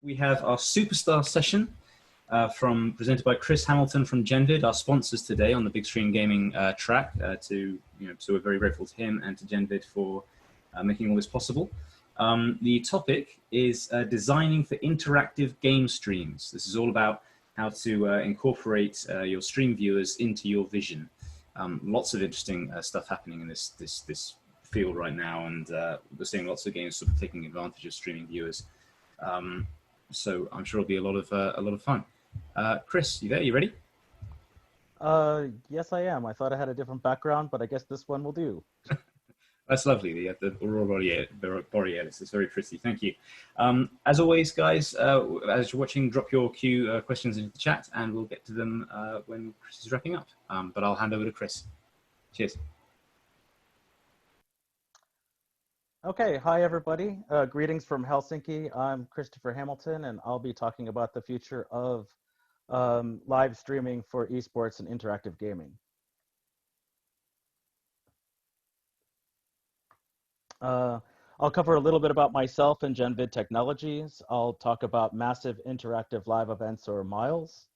We have our superstar session presented by Chris Hamilton from Genvid, our sponsors today on the Big Screen Gaming track. So we're very grateful to him and to Genvid for making all this possible. The topic is designing for interactive game streams. This is all about how to incorporate your stream viewers into your vision. Lots of interesting stuff happening in this field right now, and we're seeing lots of games sort of taking advantage of streaming viewers. So I'm sure it'll be a lot of fun. Chris, you there? You ready? Yes, I am. I thought I had a different background, but I guess this one will do. That's lovely. The Aurora Borealis. It's very pretty. Thank you. As always, guys, as you're watching, drop your questions into the chat, and we'll get to them when Chris is wrapping up. But I'll hand over to Chris. Cheers. Okay, hi everybody. Greetings from Helsinki. I'm Christopher Hamilton, and I'll be talking about the future of live streaming for esports and interactive gaming. I'll cover a little bit about myself and Genvid Technologies. I'll talk about massive interactive live events, or MILES,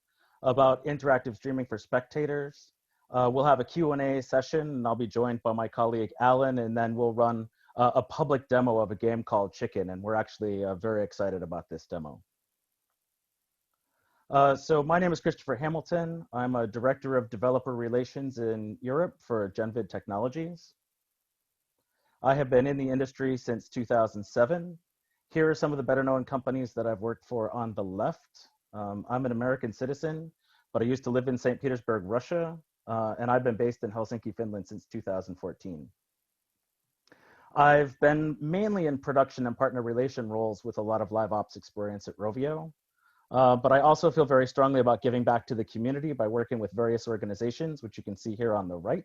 about interactive streaming for spectators. We'll have a Q&A session, and I'll be joined by my colleague Alan, and then we'll run a public demo of a game called Chicken, and we're actually very excited about this demo. So my name is Christopher Hamilton. I'm a Director of Developer Relations in Europe for Genvid Technologies. I have been in the industry since 2007. Here are some of the better known companies that I've worked for on the left. I'm an American citizen, but I used to live in St. Petersburg, Russia, and I've been based in Helsinki, Finland since 2014. I've been mainly in production and partner relation roles with a lot of live ops experience at Rovio, but I also feel very strongly about giving back to the community by working with various organizations, which you can see here on the right.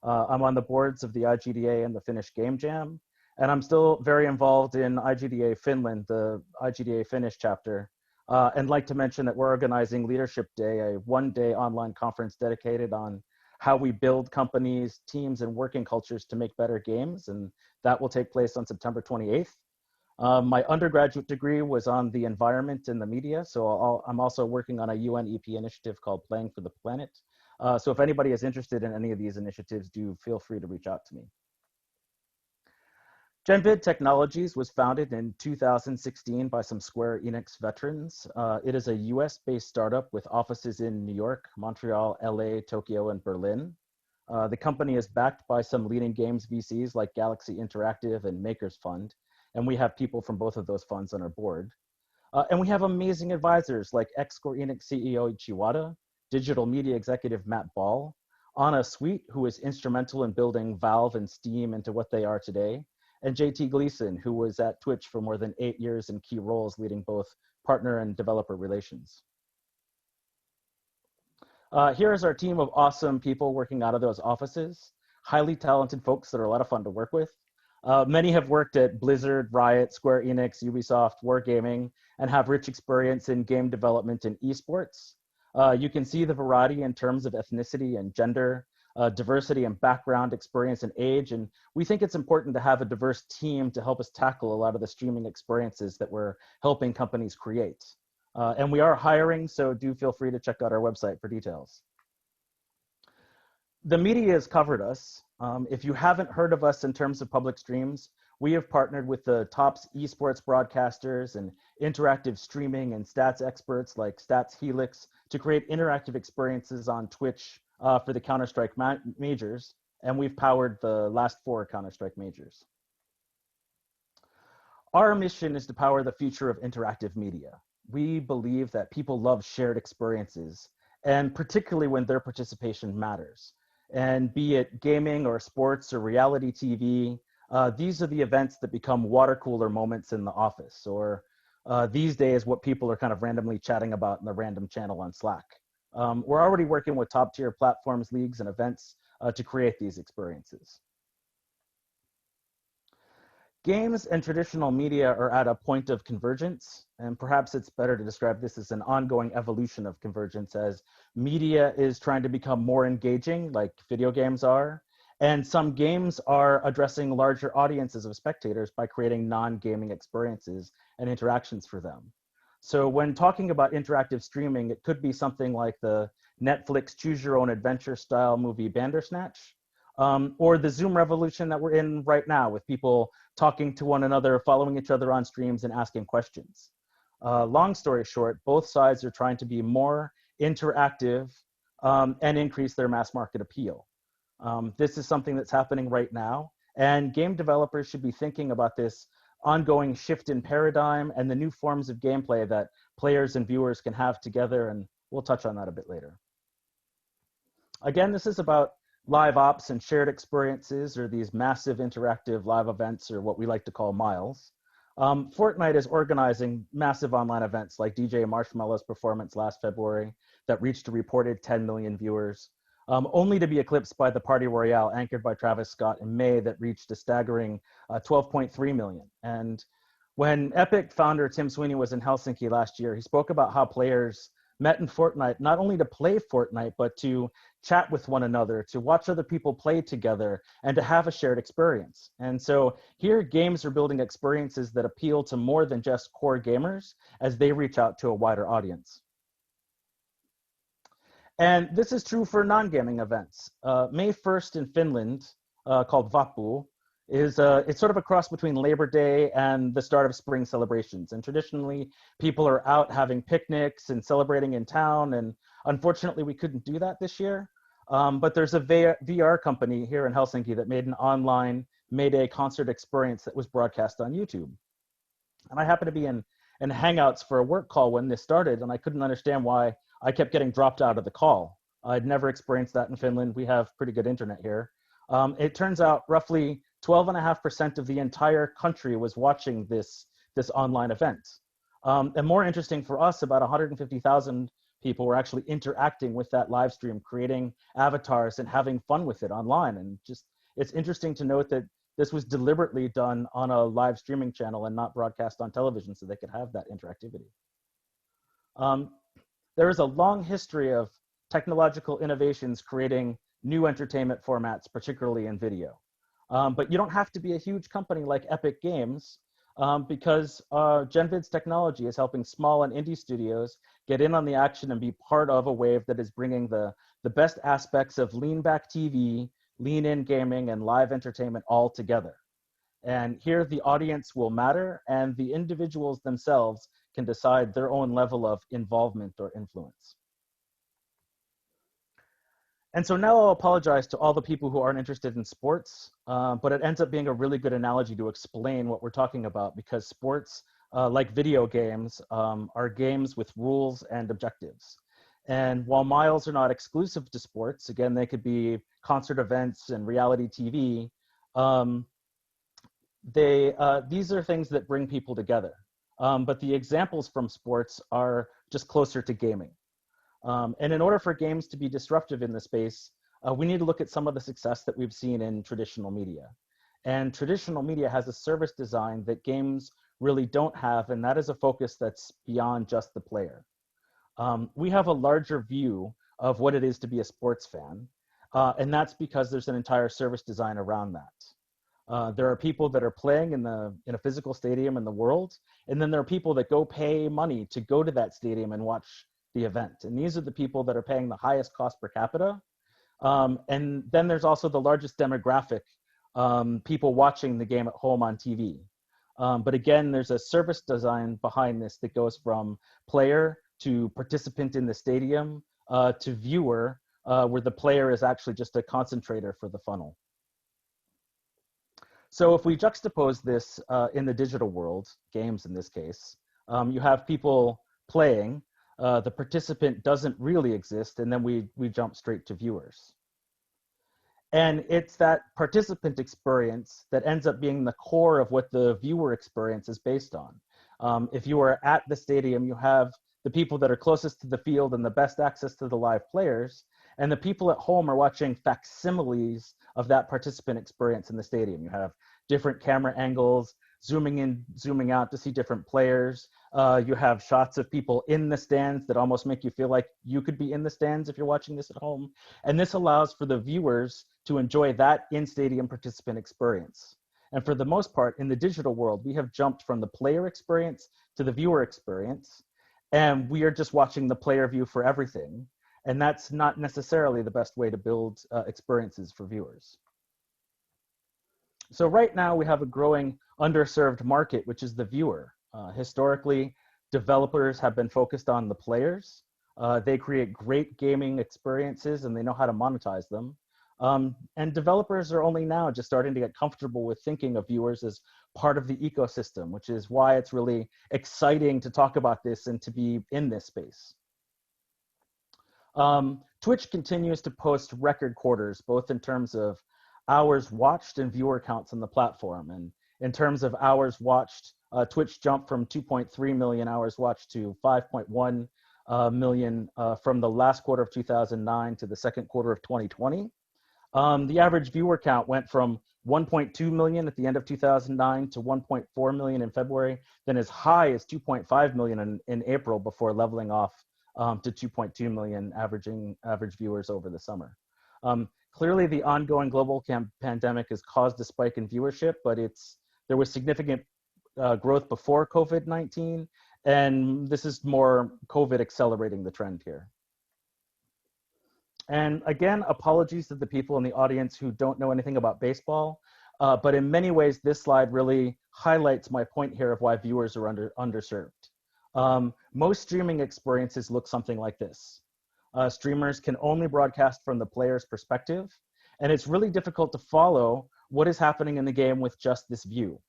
I'm on the boards of the IGDA and the Finnish Game Jam, and I'm still very involved in IGDA Finland, the IGDA Finnish chapter, and like to mention that we're organizing Leadership Day, a one-day online conference dedicated on how we build companies, teams, and working cultures to make better games, and that will take place on September 28th. My undergraduate degree was on the environment and the media, so I'm also working on a UNEP initiative called Playing for the Planet. So if anybody is interested in any of these initiatives, do feel free to reach out to me. Genvid Technologies was founded in 2016 by some Square Enix veterans. It is a US-based startup with offices in New York, Montreal, LA, Tokyo, and Berlin. The company is backed by some leading games VCs like Galaxy Interactive and Makers Fund, and we have people from both of those funds on our board. And we have amazing advisors like ex-Square Enix CEO Chiwata, digital media executive Matt Ball, Anna Sweet, who was instrumental in building Valve and Steam into what they are today, and JT Gleason, who was at Twitch for more than 8 years in key roles leading both partner and developer relations. Here is our team of awesome people working out of those offices, highly talented folks that are a lot of fun to work with. Many have worked at Blizzard, Riot, Square Enix, Ubisoft, Wargaming, and have rich experience in game development and esports. You can see the variety in terms of ethnicity and gender, diversity and background, experience and age, and we think it's important to have a diverse team to help us tackle a lot of the streaming experiences that we're helping companies create. And we are hiring, so do feel free to check out our website for details. The media has covered us. If you haven't heard of us in terms of public streams, we have partnered with the top esports broadcasters and interactive streaming and stats experts like Stats Helix to create interactive experiences on Twitch for the Counter-Strike majors, and we've powered the last 4 Counter-Strike majors. Our mission is to power the future of interactive media. We believe that people love shared experiences, and particularly when their participation matters. And be it gaming or sports or reality TV, these are the events that become water cooler moments in the office, or these days what people are kind of randomly chatting about in the random channel on Slack. We're already working with top tier platforms, leagues, and events to create these experiences. Games and traditional media are at a point of convergence, and perhaps it's better to describe this as an ongoing evolution of convergence, as media is trying to become more engaging, like video games are, and some games are addressing larger audiences of spectators by creating non-gaming experiences and interactions for them. So when talking about interactive streaming, it could be something like the Netflix choose your own adventure style movie Bandersnatch, or the Zoom revolution that we're in right now with people talking to one another, following each other on streams and asking questions. Long story short, both sides are trying to be more interactive and increase their mass market appeal. This is something that's happening right now, and game developers should be thinking about this ongoing shift in paradigm and the new forms of gameplay that players and viewers can have together, and we'll touch on that a bit later. Again, this is about live ops and shared experiences, or these massive interactive live events, or what we like to call miles. Fortnite is organizing massive online events like DJ Marshmallow's performance last February that reached a reported 10 million viewers, only to be eclipsed by the Party Royale anchored by Travis Scott in May that reached a staggering 12.3 million. And when Epic founder Tim Sweeney was in Helsinki last year, he spoke about how players met in Fortnite, not only to play Fortnite, but to chat with one another, to watch other people play together, and to have a shared experience. And so here, games are building experiences that appeal to more than just core gamers as they reach out to a wider audience. And this is true for non-gaming events. May 1st in Finland, called Vappu, it's sort of a cross between Labor Day and the start of spring celebrations. And traditionally, people are out having picnics and celebrating in town. And unfortunately, we couldn't do that this year. But there's a VR company here in Helsinki that made an online May Day concert experience that was broadcast on YouTube. And I happened to be in Hangouts for a work call when this started, and I couldn't understand why I kept getting dropped out of the call. I'd never experienced that in Finland. We have pretty good internet here. It turns out roughly 12.5% of the entire country was watching this online event. And more interesting for us, about 150,000 people were actually interacting with that live stream, creating avatars and having fun with it online. And just, it's interesting to note that this was deliberately done on a live streaming channel and not broadcast on television so they could have that interactivity. There is a long history of technological innovations creating new entertainment formats, particularly in video. But you don't have to be a huge company like Epic Games because Genvid's technology is helping small and indie studios get in on the action and be part of a wave that is bringing the best aspects of lean back TV, lean in gaming, and live entertainment all together. And here the audience will matter, and the individuals themselves can decide their own level of involvement or influence. And so now I'll apologize to all the people who aren't interested in sports, but it ends up being a really good analogy to explain what we're talking about, because sports, like video games, are games with rules and objectives. And while miles are not exclusive to sports, again, they could be concert events and reality TV, these are things that bring people together. But the examples from sports are just closer to gaming. And in order for games to be disruptive in the space, we need to look at some of the success that we've seen in traditional media. And traditional media has a service design that games really don't have, and that is a focus that's beyond just the player. We have a larger view of what it is to be a sports fan, and that's because there's an entire service design around that. There are people that are playing in a physical stadium in the world, and then there are people that go pay money to go to that stadium and watch the event. And these are the people that are paying the highest cost per capita. And then there's also the largest demographic, people watching the game at home on TV. But again, there's a service design behind this that goes from player to participant in the stadium to viewer, where the player is actually just a concentrator for the funnel. So if we juxtapose this in the digital world, games in this case, you have people playing, the participant doesn't really exist, and then we jump straight to viewers. And it's that participant experience that ends up being the core of what the viewer experience is based on. If you are at the stadium, you have the people that are closest to the field and the best access to the live players, and the people at home are watching facsimiles of that participant experience in the stadium. You have different camera angles, zooming in, zooming out to see different players. You have shots of people in the stands that almost make you feel like you could be in the stands if you're watching this at home. And this allows for the viewers to enjoy that in-stadium participant experience. And for the most part, in the digital world, we have jumped from the player experience to the viewer experience. and we are just watching the player view for everything. And that's not necessarily the best way to build experiences for viewers. So right now we have a growing underserved market, which is the viewer. Historically, developers have been focused on the players. They create great gaming experiences and they know how to monetize them. And developers are only now just starting to get comfortable with thinking of viewers as part of the ecosystem, which is why it's really exciting to talk about this and to be in this space. Twitch continues to post record quarters, both in terms of hours watched and viewer counts on the platform. And in terms of hours watched, Twitch jumped from 2.3 million hours watched to 5.1 million from the last quarter of 2009 to the second quarter of 2020. The average viewer count went from 1.2 million at the end of 2009 to 1.4 million in February, then as high as 2.5 million in April before leveling off to 2.2 million average viewers over the summer. Clearly, the ongoing global pandemic has caused a spike in viewership, but there was significant growth before COVID-19, and this is more COVID accelerating the trend here. And again, apologies to the people in the audience who don't know anything about baseball, but in many ways, this slide really highlights my point here of why viewers are underserved. Most streaming experiences look something like this. Streamers can only broadcast from the player's perspective, and it's really difficult to follow what is happening in the game with just this view.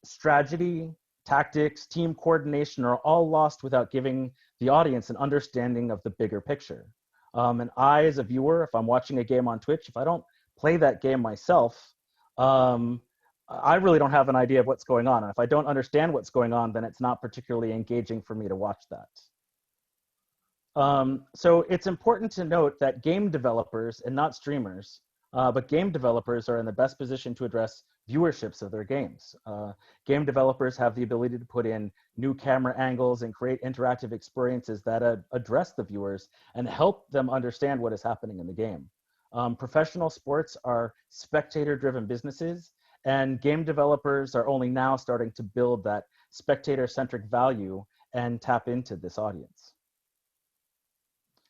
Strategy, tactics, team coordination are all lost without giving the audience an understanding of the bigger picture. And I, as a viewer, if I'm watching a game on Twitch, if I don't play that game myself, I really don't have an idea of what's going on. And if I don't understand what's going on, then it's not particularly engaging for me to watch that. So it's important to note that game developers, and not streamers, but game developers are in the best position to address viewerships of their games. Game developers have the ability to put in new camera angles and create interactive experiences that address the viewers and help them understand what is happening in the game. Professional sports are spectator-driven businesses, and game developers are only now starting to build that spectator-centric value and tap into this audience.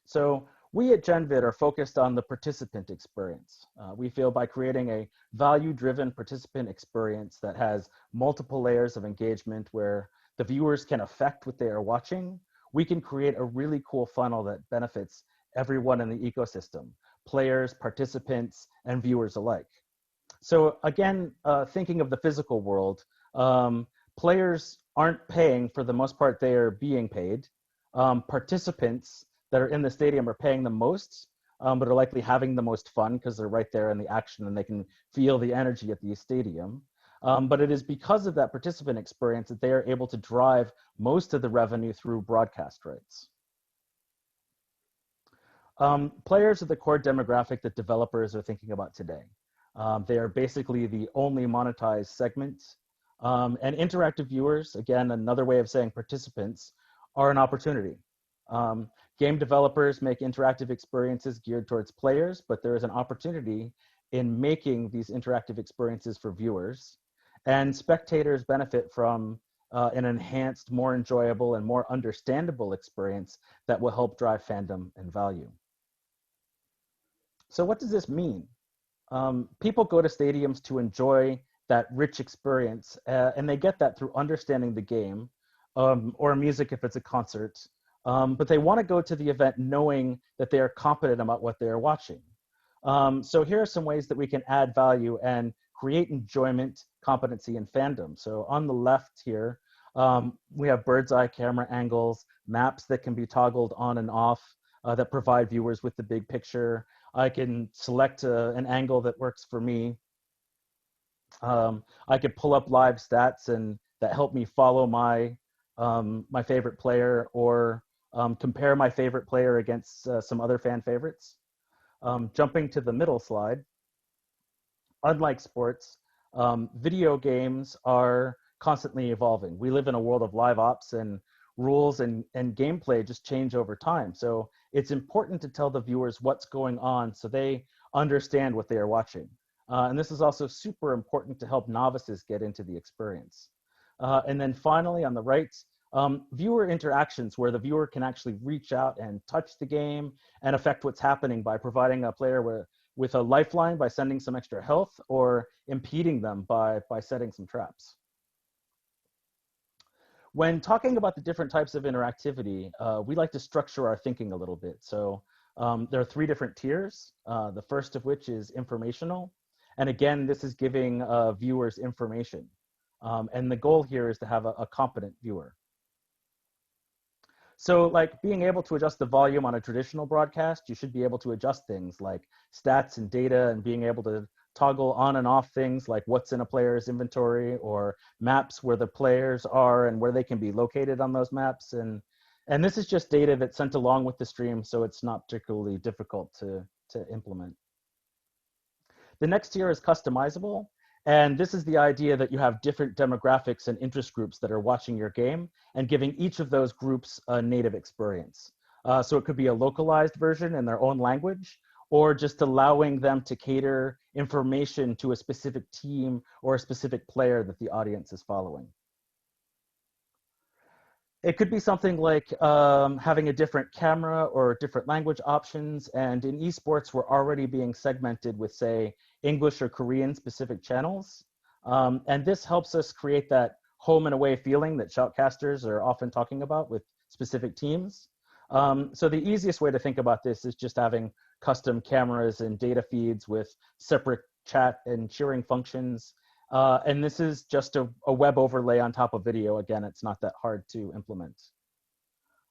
So we at Genvid are focused on the participant experience. We feel by creating a value-driven participant experience that has multiple layers of engagement where the viewers can affect what they are watching, we can create a really cool funnel that benefits everyone in the ecosystem, players, participants, and viewers alike. So again, thinking of the physical world, players aren't paying. For the most part, they are being paid. Participants that are in the stadium are paying the most, but are likely having the most fun because they're right there in the action and they can feel the energy at the stadium. But it is because of that participant experience that they are able to drive most of the revenue through broadcast rights. Players are the core demographic that developers are thinking about today. They are basically the only monetized segment. And interactive viewers, again, another way of saying participants, are an opportunity. Game developers make interactive experiences geared towards players, but there is an opportunity in making these interactive experiences for viewers. And spectators benefit from an enhanced, more enjoyable, and more understandable experience that will help drive fandom and value. So what does this mean? People go to stadiums to enjoy that rich experience, and they get that through understanding the game, or music if it's a concert. But they want to go to the event knowing that they are competent about what they are watching. So here are some ways that we can add value and create enjoyment, competency, and fandom. So on the left here, we have bird's eye camera angles, maps that can be toggled on and off that provide viewers with the big picture. I can select an angle that works for me. I could pull up live stats and that help me follow my favorite player, or compare my favorite player against some other fan favorites. Jumping to the middle slide, unlike sports, video games are constantly evolving. We live in a world of live ops, and rules and gameplay just change over time. So it's important to tell the viewers what's going on so they understand what they are watching. And this is also super important to help novices get into the experience. And then finally, on the right, viewer interactions where the viewer can actually reach out and touch the game and affect what's happening by providing a player with a lifeline by sending some extra health or impeding them by setting some traps. When talking about the different types of interactivity, we like to structure our thinking a little bit. So there are 3 different tiers, the first of which is informational. And again, this is giving viewers information. And the goal here is to have a competent viewer. So like being able to adjust the volume on a traditional broadcast, you should be able to adjust things like stats and data and being able to toggle on and off things like what's in a player's inventory or maps where the players are and where they can be located on those maps. And this is just data that's sent along with the stream, so it's not particularly difficult to implement. The next tier is customizable. And this is the idea that you have different demographics and interest groups that are watching your game and giving each of those groups a native experience. So it could be a localized version in their own language, or just allowing them to cater information to a specific team or a specific player that the audience is following. It could be something like having a different camera or different language options. And in esports, we're already being segmented with, say, English or Korean specific channels. And this helps us create that home and away feeling that shoutcasters are often talking about with specific teams. So the easiest way to think about this is just having custom cameras and data feeds with separate chat and cheering functions. And this is just a web overlay on top of video. Again, it's not that hard to implement.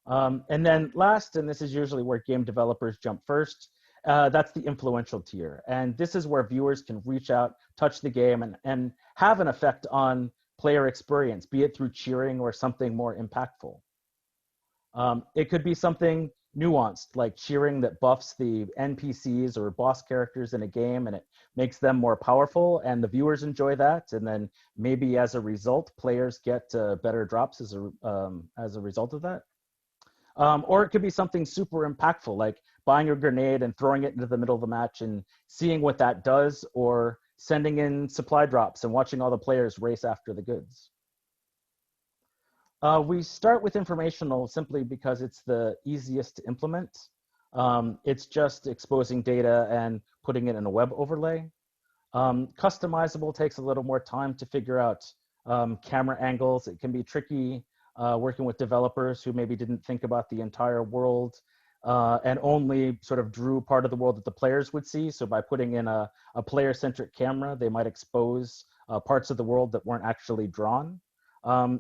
And then last, and this is usually where game developers jump first, that's the influential tier. And this is where viewers can reach out, touch the game, and have an effect on player experience, be it through cheering or something more impactful. It could be something nuanced, like cheering that buffs the NPCs or boss characters in a game, and it makes them more powerful, and the viewers enjoy that. And then maybe as a result, players get better drops as a result of that. Or it could be something super impactful, like buying a grenade and throwing it into the middle of the match and seeing what that does, or sending in supply drops and watching all the players race after the goods. We start with informational simply because it's the easiest to implement. It's just exposing data and putting it in a web overlay. Customizable takes a little more time to figure out camera angles. It can be tricky working with developers who maybe didn't think about the entire world and only sort of drew part of the world that the players would see. So by putting in a player-centric camera, they might expose parts of the world that weren't actually drawn.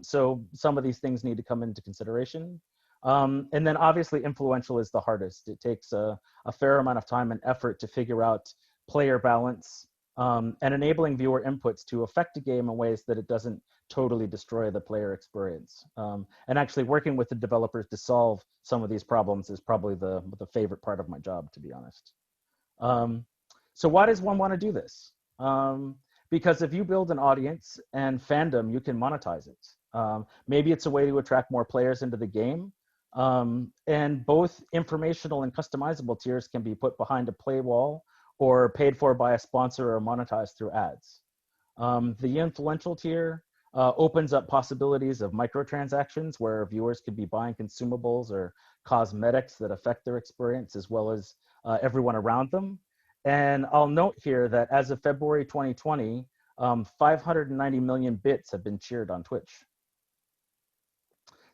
So some of these things need to come into consideration. And then obviously influential is the hardest. It takes a fair amount of time and effort to figure out player balance and enabling viewer inputs to affect a game in ways that it doesn't totally destroy the player experience. And actually working with the developers to solve some of these problems is probably the favorite part of my job, to be honest. So why does one want to do this? Because if you build an audience and fandom, you can monetize it. Maybe it's a way to attract more players into the game. And both informational and customizable tiers can be put behind a paywall or paid for by a sponsor or monetized through ads. The influential tier opens up possibilities of microtransactions where viewers could be buying consumables or cosmetics that affect their experience as well as everyone around them. And I'll note here that as of February 2020, 590 million bits have been cheered on Twitch.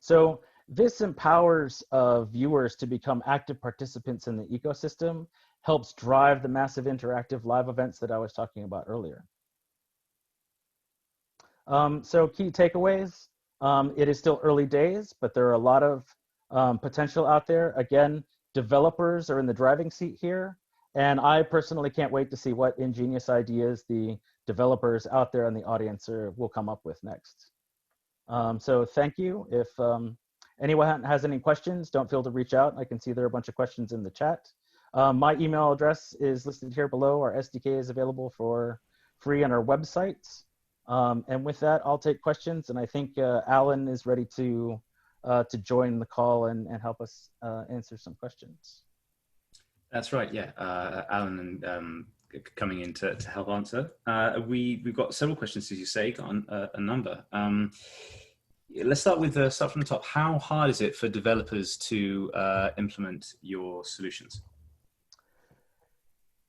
So this empowers viewers to become active participants in the ecosystem, helps drive the massive interactive live events that I was talking about earlier. So key takeaways, it is still early days, but there are a lot of potential out there. Again, developers are in the driving seat here. And I personally can't wait to see what ingenious ideas the developers out there in the audience will come up with next. So thank you. If anyone has any questions, don't feel to reach out. I can see there are a bunch of questions in the chat. My email address is listed here below. Our SDK is available for free on our website. And with that, I'll take questions. And I think Alan is ready to join the call and help us answer some questions. That's right, yeah. Alan coming in to help answer. We've got several questions, as you say, got a number. Let's start from the top. How hard is it for developers to implement your solutions?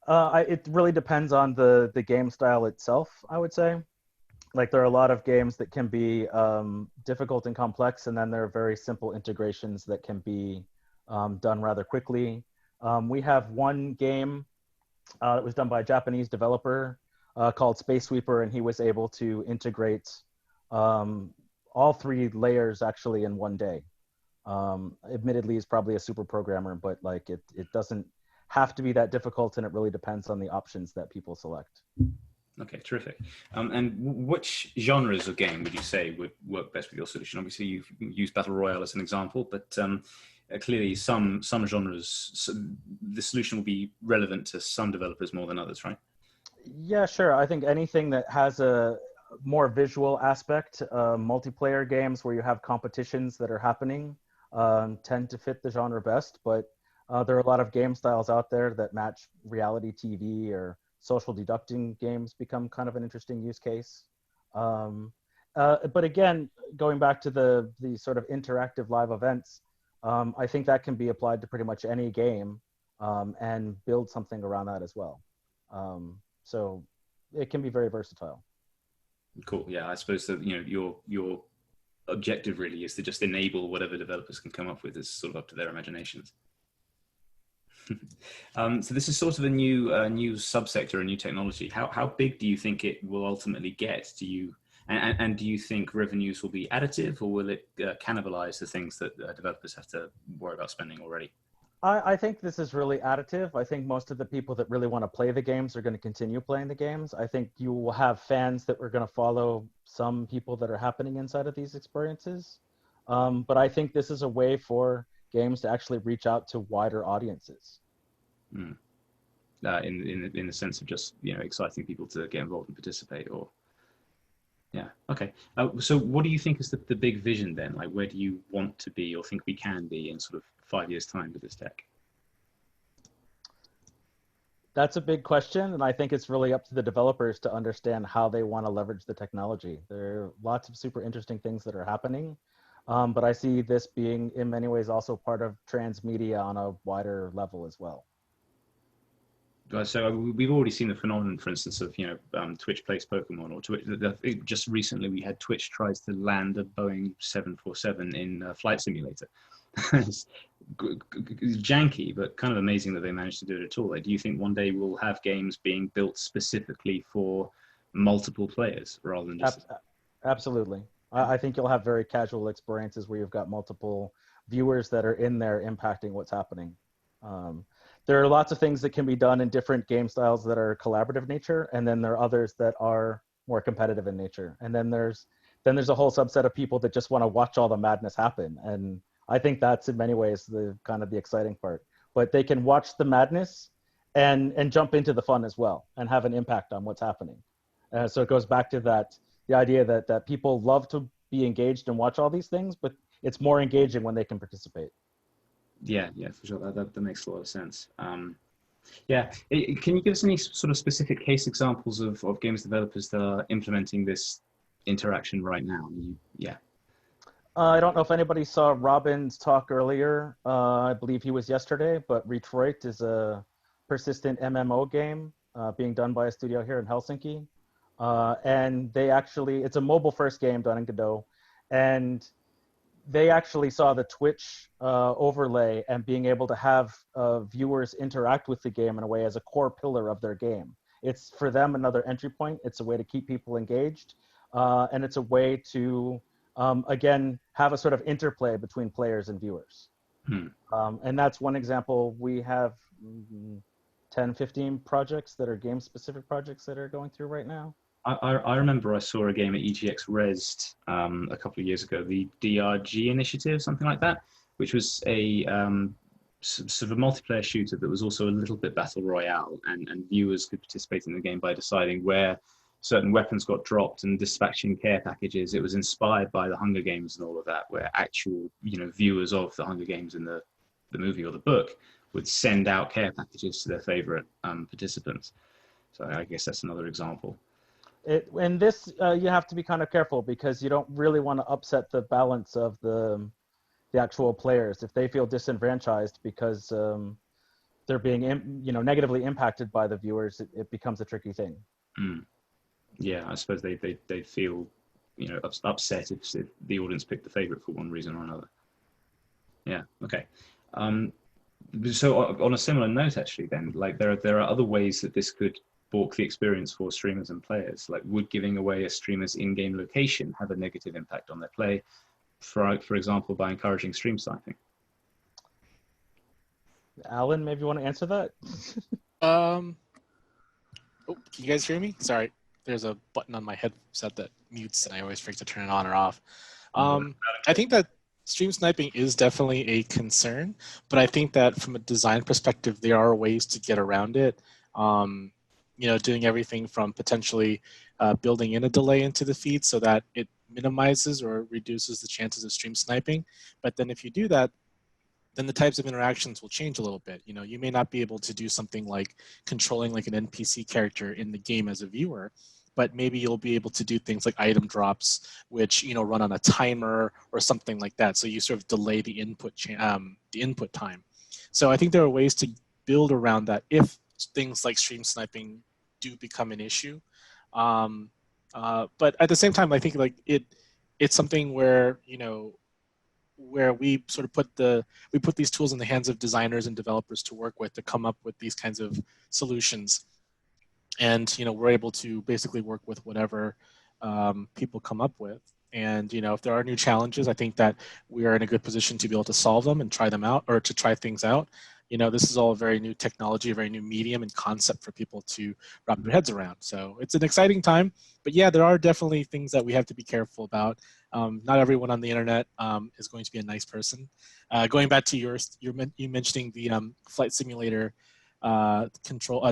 It really depends on the game style itself, I would say. Like there are a lot of games that can be difficult and complex, and then there are very simple integrations that can be done rather quickly. We have one game that was done by a Japanese developer called Space Sweeper, and he was able to integrate all three layers actually in one day. Admittedly, he's probably a super programmer, but like it doesn't have to be that difficult, and it really depends on the options that people select. Okay, terrific. And which genres of game would you say would work best with your solution? Obviously, you've used Battle Royale as an example, but clearly some genres, the solution will be relevant to some developers more than others, right? Yeah, sure. I think anything that has a more visual aspect, multiplayer games where you have competitions that are happening tend to fit the genre best, but there are a lot of game styles out there that match reality TV, or social deducting games become kind of an interesting use case. But again, going back to the sort of interactive live events, I think that can be applied to pretty much any game and build something around that as well. So it can be very versatile. Cool. Yeah, I suppose that your objective really is to just enable whatever developers can come up with. It's sort of up to their imaginations. So this is sort of a new subsector, a new technology. How big do you think it will ultimately get? Do you think revenues will be additive, or will it cannibalize the things that developers have to worry about spending already? I think this is really additive. I think most of the people that really want to play the games are going to continue playing the games. I think you will have fans that are going to follow some people that are happening inside of these experiences. But I think this is a way for games to actually reach out to wider audiences. In the sense of just exciting people to get involved and participate, or yeah, okay. So what do you think is the big vision then? Like, where do you want to be or think we can be in sort of 5 years' time with this tech? That's a big question, and I think it's really up to the developers to understand how they want to leverage the technology. There are lots of super interesting things that are happening, but I see this being in many ways also part of transmedia on a wider level as well. So we've already seen the phenomenon, for instance, of Twitch plays Pokemon, or Twitch. Just recently we had Twitch tries to land a Boeing 747 in Flight Simulator. It's janky, but kind of amazing that they managed to do it at all. Like, do you think one day we'll have games being built specifically for multiple players rather than just? Absolutely. I think you'll have very casual experiences where you've got multiple viewers that are in there impacting what's happening. There are lots of things that can be done in different game styles that are collaborative nature, and then there are others that are more competitive in nature. And then there's a whole subset of people that just want to watch all the madness happen. And I think that's in many ways the kind of the exciting part. But they can watch the madness and jump into the fun as well and have an impact on what's happening. So it goes back to the idea that people love to be engaged and watch all these things, but it's more engaging when they can participate. Yeah, for sure. That makes a lot of sense. Can you give us any sort of specific case examples of games developers that are implementing this interaction right now? I don't know if anybody saw Robin's talk earlier. I believe he was yesterday, but Retroit is a persistent MMO game being done by a studio here in Helsinki. And it's a mobile first game done in Godot. And they actually saw the Twitch overlay and being able to have viewers interact with the game in a way as a core pillar of their game. It's for them another entry point. It's a way to keep people engaged. And it's a way to, again, have a sort of interplay between players and viewers. And that's one example. We have 10, 15 projects that are game-specific projects that are going through right now. I remember I saw a game at EGX Rezzed a couple of years ago, the DRG initiative, something like that, which was a sort of a multiplayer shooter that was also a little bit battle royale, and viewers could participate in the game by deciding where certain weapons got dropped and dispatching care packages. It was inspired by the Hunger Games and all of that, where actual viewers of the Hunger Games in the movie or the book would send out care packages to their favorite participants. So I guess that's another example. In this, you have to be kind of careful because you don't really want to upset the balance of the actual players. If they feel disenfranchised because they're being negatively impacted by the viewers, it becomes a tricky thing. Yeah, I suppose they feel upset if the audience picked the favorite for one reason or another. Yeah. Okay. So on a similar note, actually, then, like there are other ways that this could balk the experience for streamers and players. Like, would giving away a streamer's in-game location have a negative impact on their play? For example, by encouraging stream sniping. Alan, maybe you want to answer that? Oh, can you guys hear me? Sorry, there's a button on my headset that mutes, and I always forget to turn it on or off. I think that stream sniping is definitely a concern, but I think that from a design perspective, there are ways to get around it. Doing everything from potentially building in a delay into the feed so that it minimizes or reduces the chances of stream sniping. But then if you do that, then the types of interactions will change a little bit. You may not be able to do something like controlling like an NPC character in the game as a viewer, but maybe you'll be able to do things like item drops, which run on a timer or something like that. So you sort of delay the input time. So I think there are ways to build around that if things like stream sniping do become an issue. But at the same time, I think like it's something where where we sort of put these tools in the hands of designers and developers to work with to come up with these kinds of solutions. And we're able to basically work with whatever people come up with. And if there are new challenges, I think that we are in a good position to be able to solve them and try them out, or to try things out. This is all a very new technology, a very new medium and concept for people to wrap their heads around. So it's an exciting time. But yeah, there are definitely things that we have to be careful about. Not everyone on the internet is going to be a nice person. Going back to you mentioning the flight simulator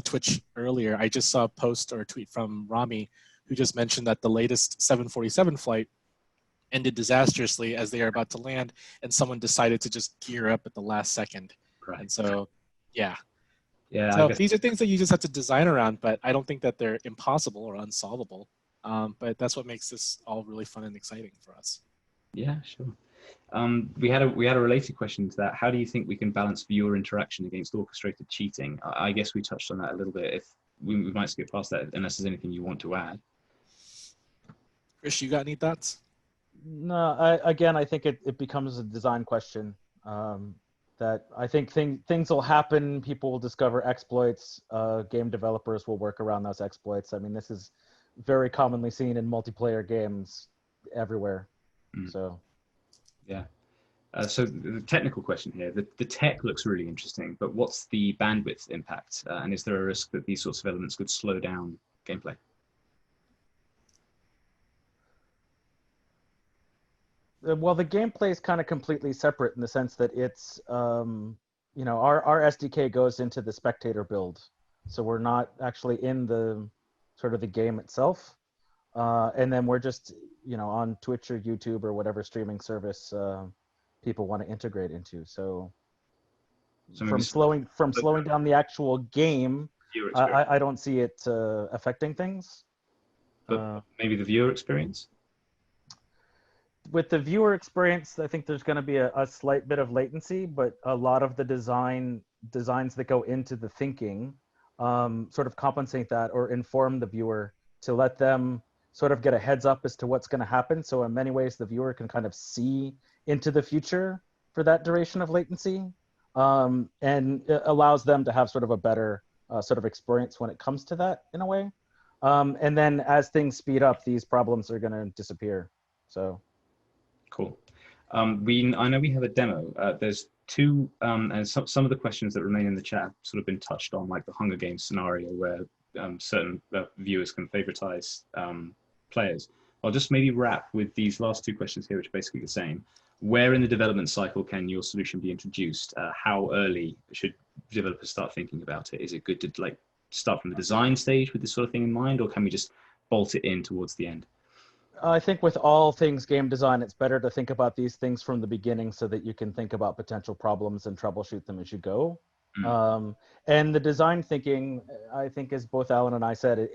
Twitch earlier, I just saw a post or a tweet from Rami, who just mentioned that the latest 747 flight ended disastrously as they are about to land, and someone decided to just gear up at the last second. Right. And so, yeah. So these are things that you just have to design around, but I don't think that they're impossible or unsolvable. But that's what makes this all really fun and exciting for us. Yeah, sure. We had a related question to that. How do you think we can balance viewer interaction against orchestrated cheating? I guess we touched on that a little bit. If we might skip past that unless there's anything you want to add. Chris, you got any thoughts? No, I think it becomes a design question. That I think things will happen. People will discover exploits. Game developers will work around those exploits. I mean, this is very commonly seen in multiplayer games everywhere. So, yeah. So the technical question here, the tech looks really interesting, but what's the bandwidth impact? And is there a risk that these sorts of elements could slow down gameplay? Well, the gameplay is kind of completely separate in the sense that it's, our SDK goes into the spectator build. So we're not actually in the sort of the game itself. And then we're just, on Twitch or YouTube or whatever streaming service people want to integrate into. So from slowing down the actual game, I don't see it affecting things. But maybe the viewer experience? With the viewer experience, I think there's going to be a slight bit of latency, but a lot of the designs that go into the thinking sort of compensate that or inform the viewer to let them sort of get a heads up as to what's going to happen. So in many ways, the viewer can kind of see into the future for that duration of latency, and it allows them to have sort of a better sort of experience when it comes to that in a way. And then as things speed up, these problems are going to disappear. So. Cool. I know we have a demo. There's two, and some of the questions that remain in the chat have sort of been touched on, like the Hunger Games scenario where certain viewers can favoritize players. I'll just maybe wrap with these last two questions here, which are basically the same. Where in the development cycle can your solution be introduced? How early should developers start thinking about it? Is it good to start from the design stage with this sort of thing in mind, or can we just bolt it in towards the end? I think with all things game design, it's better to think about these things from the beginning so that you can think about potential problems and troubleshoot them as you go. And the design thinking, I think, as both Alan and I said,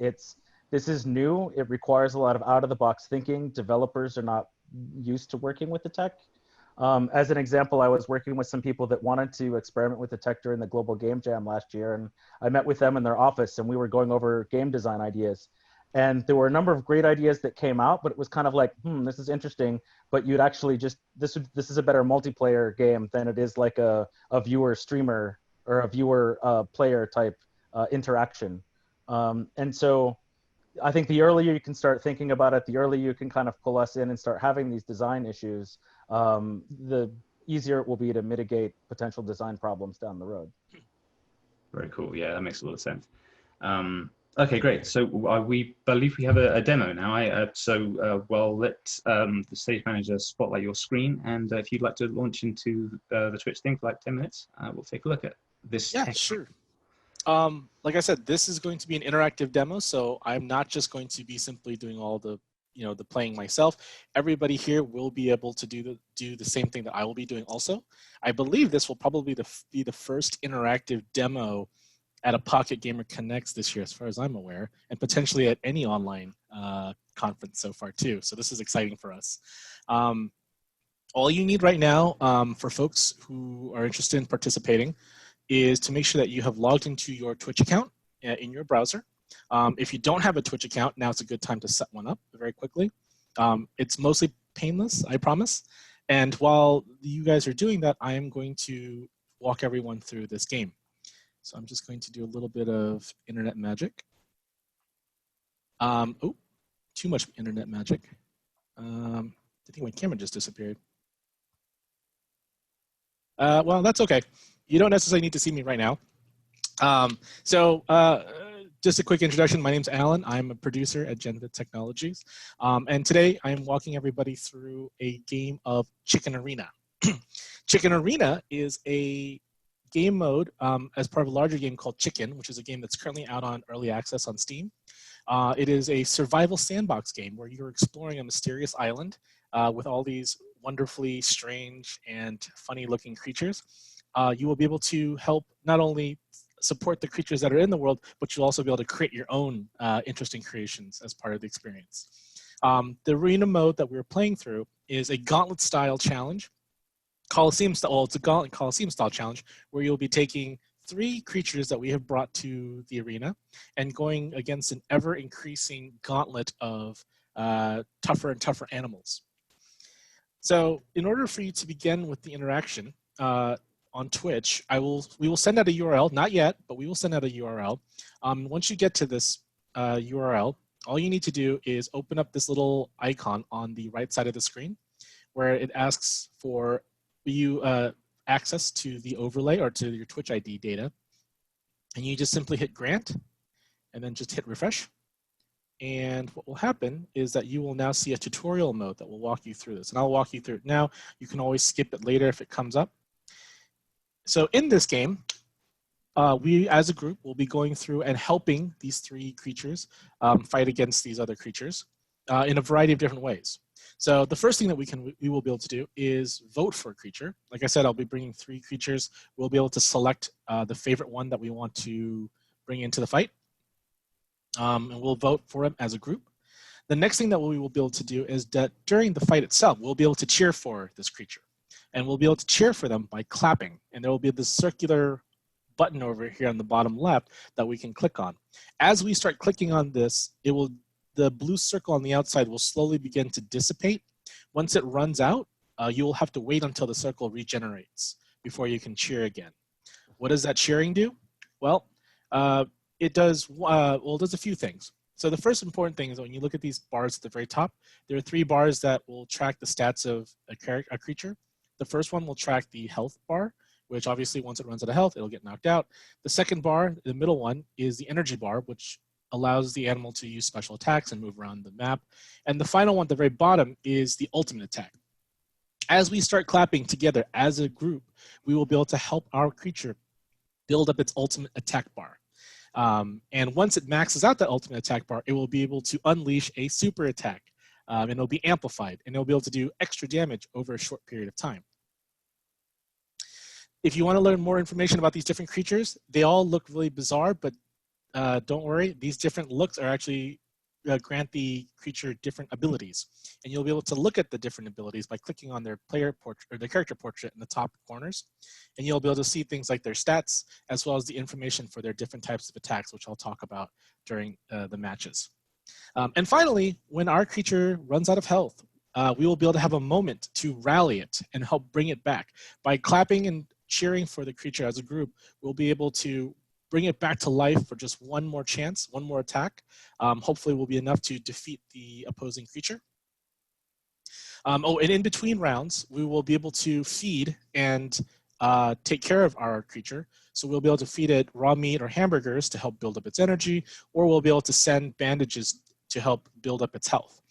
this is new. It requires a lot of out-of-the-box thinking. Developers are not used to working with the tech. As an example, I was working with some people that wanted to experiment with the tech during the Global Game Jam last year, and I met with them in their office, and we were going over game design ideas. And there were a number of great ideas that came out, but it was kind of like, this is interesting, but you'd actually just, this is a better multiplayer game than it is like a viewer streamer or a viewer player type interaction. And so I think the earlier you can start thinking about it, the earlier you can kind of pull us in and start having these design issues, the easier it will be to mitigate potential design problems down the road. Very cool. Yeah, that makes a lot of sense. Okay, great. So we believe we have a demo now. Well, let the stage manager spotlight your screen, and if you'd like to launch into the Twitch thing for like 10 minutes, we'll take a look at this. Yeah, sure. Like I said, this is going to be an interactive demo, so I'm not just going to be simply doing all the the playing myself. Everybody here will be able to do the same thing that I will be doing also. I believe this will probably be the first interactive demo at a Pocket Gamer Connects this year, as far as I'm aware, and potentially at any online conference so far too. So this is exciting for us. All you need right now for folks who are interested in participating is to make sure that you have logged into your Twitch account in your browser. If you don't have a Twitch account, now it's a good time to set one up very quickly. It's mostly painless, I promise. And while you guys are doing that, I am going to walk everyone through this game. So I'm just going to do a little bit of internet magic. Oh, too much internet magic. I think my camera just disappeared. Well, that's okay. You don't necessarily need to see me right now. Just a quick introduction. My name's Alan. I'm a producer at Genvid Technologies. And today I'm walking everybody through a game of Chicken Arena. Chicken Arena is a game mode as part of a larger game called Chicken, which is a game that's currently out on early access on Steam. It is a survival sandbox game where you're exploring a mysterious island with all these wonderfully strange and funny looking creatures. You will be able to help not only support the creatures that are in the world, but you'll also be able to create your own interesting creations as part of the experience. The arena mode that we're playing through is a gauntlet style challenge. Coliseum style, well, it's a gauntlet Coliseum style challenge where you'll be taking 3 creatures that we have brought to the arena and going against an ever increasing gauntlet of tougher and tougher animals. So in order for you to begin with the interaction on Twitch, we will send out a URL, not yet, but we will send out a URL. Once you get to this URL, all you need to do is open up this little icon on the right side of the screen where it asks for you access to the overlay or to your Twitch ID data. And you just simply hit grant and then just hit refresh. And what will happen is that you will now see a tutorial mode that will walk you through this. And I'll walk you through it now. You can always skip it later if it comes up. So in this game, we as a group will be going through and helping these 3 creatures fight against these other creatures in a variety of different ways. So the first thing that we will be able to do is vote for a creature. Like I said, I'll be bringing 3 creatures. We'll be able to select the favorite one that we want to bring into the fight. And we'll vote for them as a group. The next thing that we will be able to do is that during the fight itself, we'll be able to cheer for this creature. And we'll be able to cheer for them by clapping. And there will be this circular button over here on the bottom left that we can click on. As we start clicking on this, the blue circle on the outside will slowly begin to dissipate. Once it runs out, you will have to wait until the circle regenerates before you can cheer again. What does that cheering do? Well, it does a few things. So the first important thing is when you look at these bars at the very top, there are 3 bars that will track the stats of a creature. The first one will track the health bar, which obviously once it runs out of health, it'll get knocked out. The second bar, the middle one, is the energy bar, which allows the animal to use special attacks and move around the map. And the final one at the very bottom is the ultimate attack. As we start clapping together as a group, we will be able to help our creature build up its ultimate attack bar. And once it maxes out that ultimate attack bar, it will be able to unleash a super attack. And it'll be amplified, and it'll be able to do extra damage over a short period of time. If you want to learn more information about these different creatures, they all look really bizarre, but don't worry, these different looks are actually grant the creature different abilities, and you'll be able to look at the different abilities by clicking on their player portrait or the character portrait in the top corners, and you'll be able to see things like their stats as well as the information for their different types of attacks, which I'll talk about during the matches. And finally, when our creature runs out of health, we will be able to have a moment to rally it and help bring it back. By clapping and cheering for the creature as a group, we'll be able to bring it back to life for just one more chance, one more attack. Hopefully will be enough to defeat the opposing creature. And in between rounds, we will be able to feed and take care of our creature. So we'll be able to feed it raw meat or hamburgers to help build up its energy, or we'll be able to send bandages to help build up its health.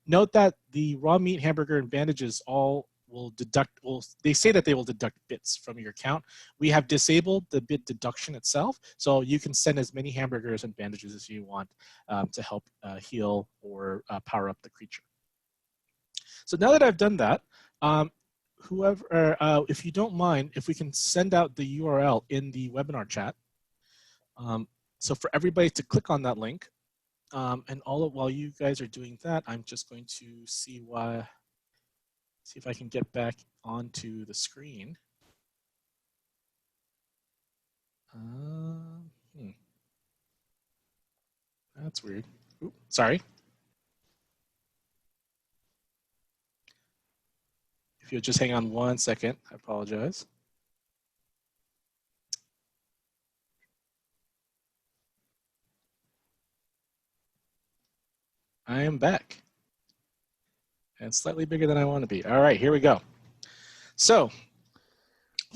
Note that the raw meat, hamburger, and bandages all will deduct, they say that they will deduct bits from your account. We have disabled the bit deduction itself, so you can send as many hamburgers and bandages as you want to help heal or power up the creature. So now that I've done that, if you don't mind, if we can send out the URL in the webinar chat. So for everybody to click on that link, and while you guys are doing that, I'm just going to see if I can get back onto the screen. That's weird. Ooh, sorry. If you'll just hang on 1 second, I apologize. I am back. And slightly bigger than I want to be. All right, here we go. So,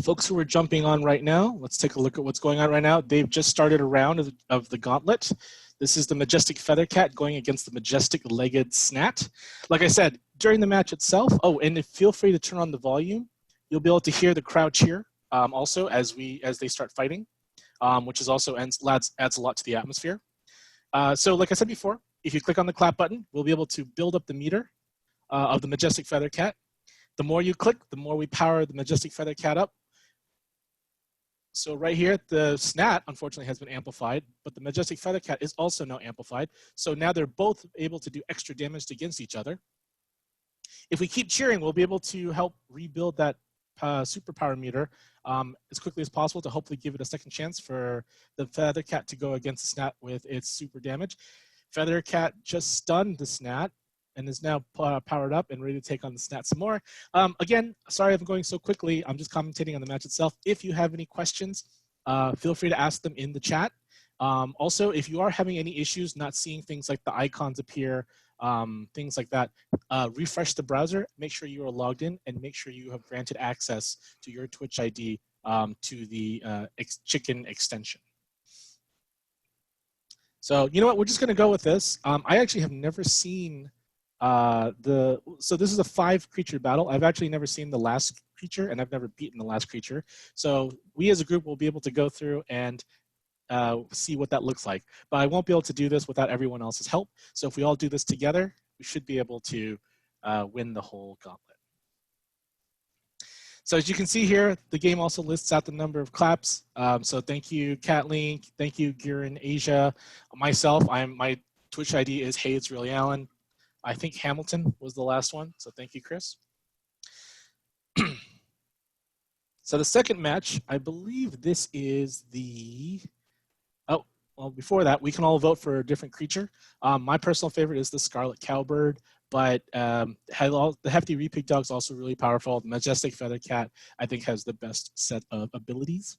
folks who are jumping on right now, let's take a look at what's going on right now. They've just started a round of the gauntlet. This is the Majestic Feathercat going against the Majestic Legged Snat. Like I said, during the match itself, and feel free to turn on the volume. You'll be able to hear the crowd cheer also as they start fighting, which is also adds a lot to the atmosphere. So like I said before, if you click on the clap button, we'll be able to build up the meter of the Majestic Feathercat. The more you click, the more we power the Majestic Feathercat up. So right here, the Snat, unfortunately, has been amplified, but the Majestic Feathercat is also now amplified. So now they're both able to do extra damage against each other. If we keep cheering, we'll be able to help rebuild that superpower meter as quickly as possible to hopefully give it a second chance for the Feathercat to go against the Snat with its super damage. Feathercat just stunned the Snat and is now powered up and ready to take on the Snat some more. Again, sorry I'm going so quickly. I'm just commentating on the match itself. If you have any questions, feel free to ask them in the chat. Also, if you are having any issues not seeing things like the icons appear, things like that, refresh the browser, make sure you are logged in, and make sure you have granted access to your Twitch ID to the chicken extension. So you know what, we're just gonna go with this. I actually have never seen so this is a 5 creature battle. I've actually never seen the last creature, and I've never beaten the last creature. So we as a group will be able to go through and see what that looks like. But I won't be able to do this without everyone else's help. So if we all do this together, we should be able to win the whole gauntlet. So as you can see here, the game also lists out the number of claps. So thank you, Kathleen. Thank you, Giran Asia. Myself, my Twitch ID is Hey, it's Really Allen. I think Hamilton was the last one. So thank you, Chris. So the second match, I believe this is the, well, before that, we can all vote for a different creature. My personal favorite is the Scarlet Cowbird, but the Hefty Repig Dog is also really powerful. The Majestic Feathercat, I think, has the best set of abilities.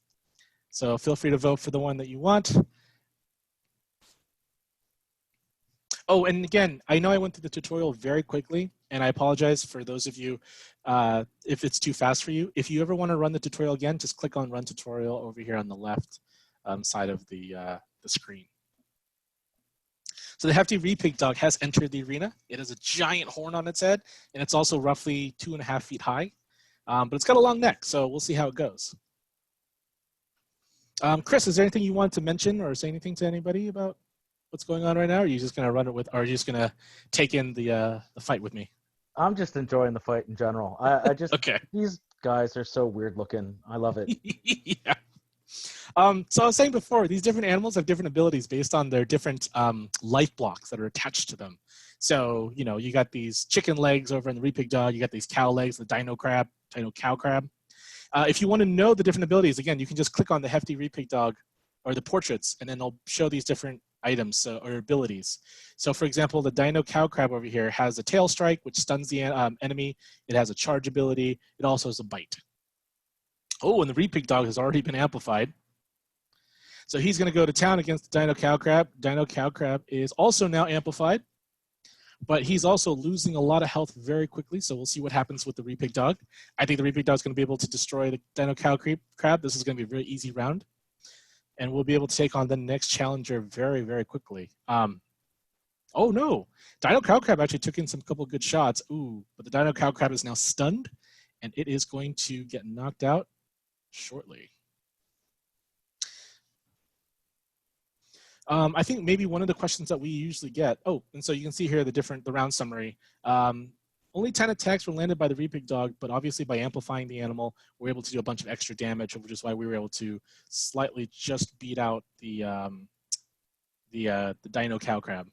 So feel free to vote for the one that you want. Oh, and again, I know I went through the tutorial very quickly, and I apologize for those of you if it's too fast for you. If you ever want to run the tutorial again, just click on Run Tutorial over here on the left side of the screen. So the Hefty Repig Dog has entered the arena. It has a giant horn on its head, and it's also roughly 2.5 feet high. But it's got a long neck, so we'll see how it goes. Chris, is there anything you want to mention or say anything to anybody about what's going on right now? Or are you just going to run it with, or are you just going to take in the fight with me? I'm just enjoying the fight in general. I just, okay. These guys are so weird looking. I love it. Yeah. So I was saying before, these different animals have different abilities based on their different life blocks that are attached to them. So, you know, you got these chicken legs over in the repig dog, you got these cow legs, the dino cow crab. If you want to know the different abilities, again, you can just click on the hefty repig dog or the portraits, and then they'll show these different items or abilities. So for example, the dino cow crab over here has a tail strike, which stuns the enemy. It has a charge ability. It also has a bite. Oh, and the repig dog has already been amplified. So he's going to go to town against the dino cow crab. Dino cow crab is also now amplified, but he's also losing a lot of health very quickly. So we'll see what happens with the repig dog. I think the repig dog is going to be able to destroy the dino cow crab. This is going to be a very easy round, and we'll be able to take on the next challenger very, very quickly. Oh no, dino cow crab actually took in some couple good shots. Ooh, but the dino cow crab is now stunned, and it is going to get knocked out shortly. I think maybe one of the questions that we usually get, and so you can see here the round summary. Only 10 attacks were landed by the repig dog, but obviously by amplifying the animal, we're able to do a bunch of extra damage, which is why we were able to slightly just beat out the dino cow crab.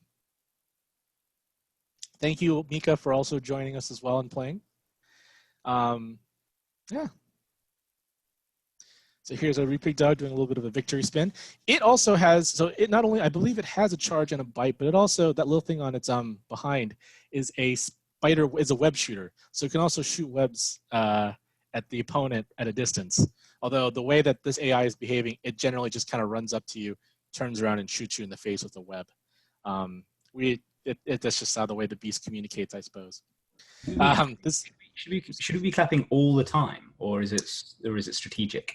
Thank you, Mika, for also joining us as well and playing. Yeah. So here's a repig dog doing a little bit of a victory spin. It also has, so it not only, I believe it has a charge and a bite, but it also, that little thing on its behind is a spider, is a web shooter. So it can also shoot webs at the opponent at a distance. Although the way that this AI is behaving, it generally just kind of runs up to you, turns around and shoots you in the face with a web. That's just how the way the beast communicates, I suppose. Should we be clapping all the time, or is it strategic?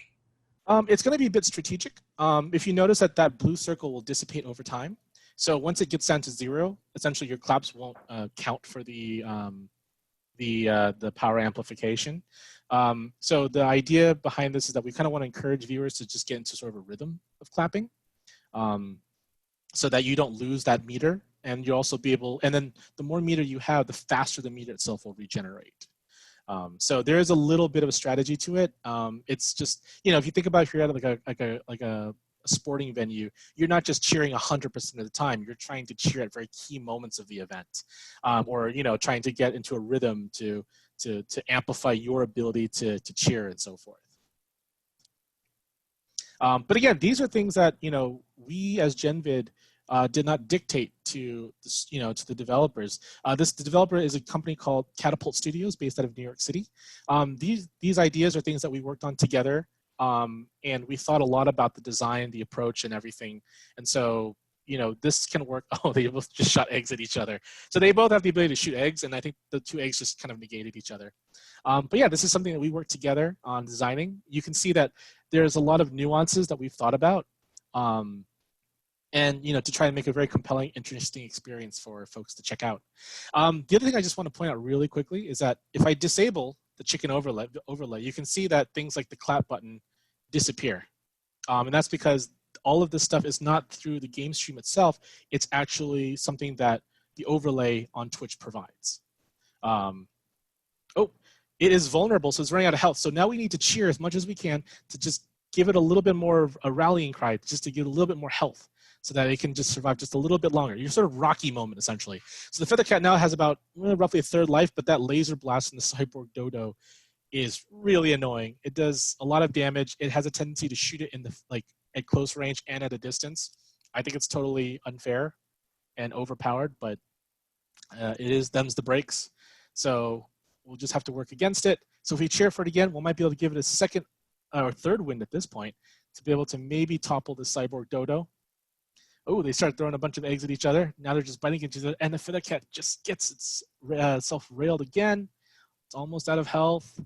It's going to be a bit strategic. If you notice that blue circle will dissipate over time. So once it gets down to 0, essentially your claps won't count for the power amplification. So the idea behind this is that we kind of want to encourage viewers to just get into sort of a rhythm of clapping, so that you don't lose that meter, and you also be able. And then the more meter you have, the faster the meter itself will regenerate. So there is a little bit of a strategy to it. It's just, you know, if you think about if you're at like a sporting venue, you're not just cheering 100% of the time. You're trying to cheer at very key moments of the event, or, you know, trying to get into a rhythm to amplify your ability to cheer and so forth. But again, these are things that, you know, we as Genvid did not dictate to the developers. The developer is a company called Catapult Studios, based out of New York City. These ideas are things that we worked on together, and we thought a lot about the design, the approach, and everything. And so, you know, this can work. Oh, they both just shot eggs at each other. So they both have the ability to shoot eggs, and I think the 2 eggs just kind of negated each other. But yeah, this is something that we worked together on designing. You can see that there's a lot of nuances that we've thought about. And, you know, to try and make a very compelling, interesting experience for folks to check out. The other thing I just want to point out really quickly is that if I disable the chicken overlay, you can see that things like the clap button disappear. And that's because all of this stuff is not through the game stream itself. It's actually something that the overlay on Twitch provides. It is vulnerable, so it's running out of health. So now we need to cheer as much as we can to just give it a little bit more of a rallying cry, just to give it a little bit more health, so that it can just survive just a little bit longer. You're sort of Rocky moment, essentially. So the Feather Cat now has about roughly a third life, but that laser blast from the Cyborg Dodo is really annoying. It does a lot of damage. It has a tendency to shoot it in the at close range and at a distance. I think it's totally unfair and overpowered, but them's the breaks. So we'll just have to work against it. So if we cheer for it again, we might be able to give it a second or third wind at this point to be able to maybe topple the Cyborg Dodo. Oh, they start throwing a bunch of eggs at each other. Now they're just biting each other, and the Feather Cat just gets itself railed again. It's almost out of health.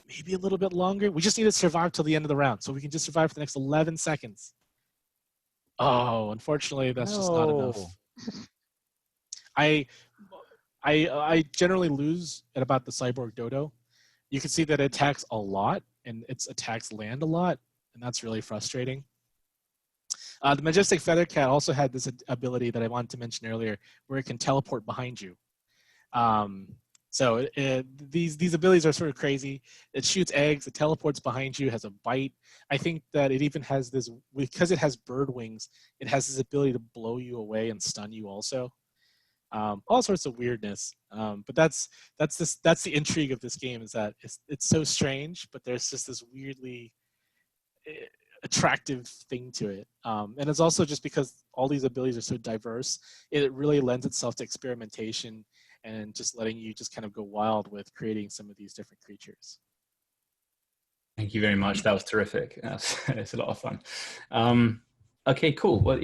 Maybe a little bit longer. We just need to survive till the end of the round, so we can just survive for the next 11 seconds. Oh, unfortunately, that's just not enough. I generally lose at about the Cyborg Dodo. You can see that it attacks a lot, and its attacks land a lot, and that's really frustrating. The Majestic Feather Cat also had this ability that I wanted to mention earlier, where it can teleport behind you. So these abilities are sort of crazy. It shoots eggs. It teleports behind you. Has a bite. I think that it even has this, because it has bird wings. It has this ability to blow you away and stun you also. All sorts of weirdness. But that's the intrigue of this game, is that it's so strange, but there's just this weirdly attractive thing to it. And it's also just because all these abilities are so diverse, it really lends itself to experimentation and just letting you just kind of go wild with creating some of these different creatures. Thank you very much. That was terrific. It's a lot of fun. Okay, cool. Well,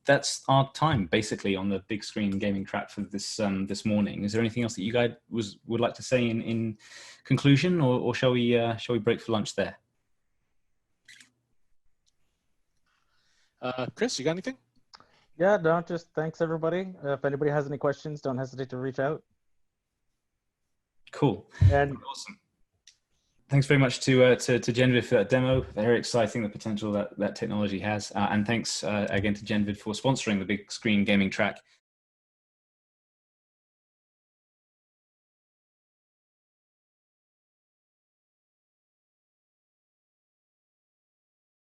that's our time basically on the big screen gaming track for this morning. Is there anything else that you guys would like to say in conclusion, or shall we break for lunch there? Chris, you got anything? Yeah, no, just thanks everybody. If anybody has any questions, don't hesitate to reach out. Cool. And awesome. Thanks very much to Genvid for that demo. Very exciting, the potential that technology has. And thanks again to Genvid for sponsoring the big screen gaming track.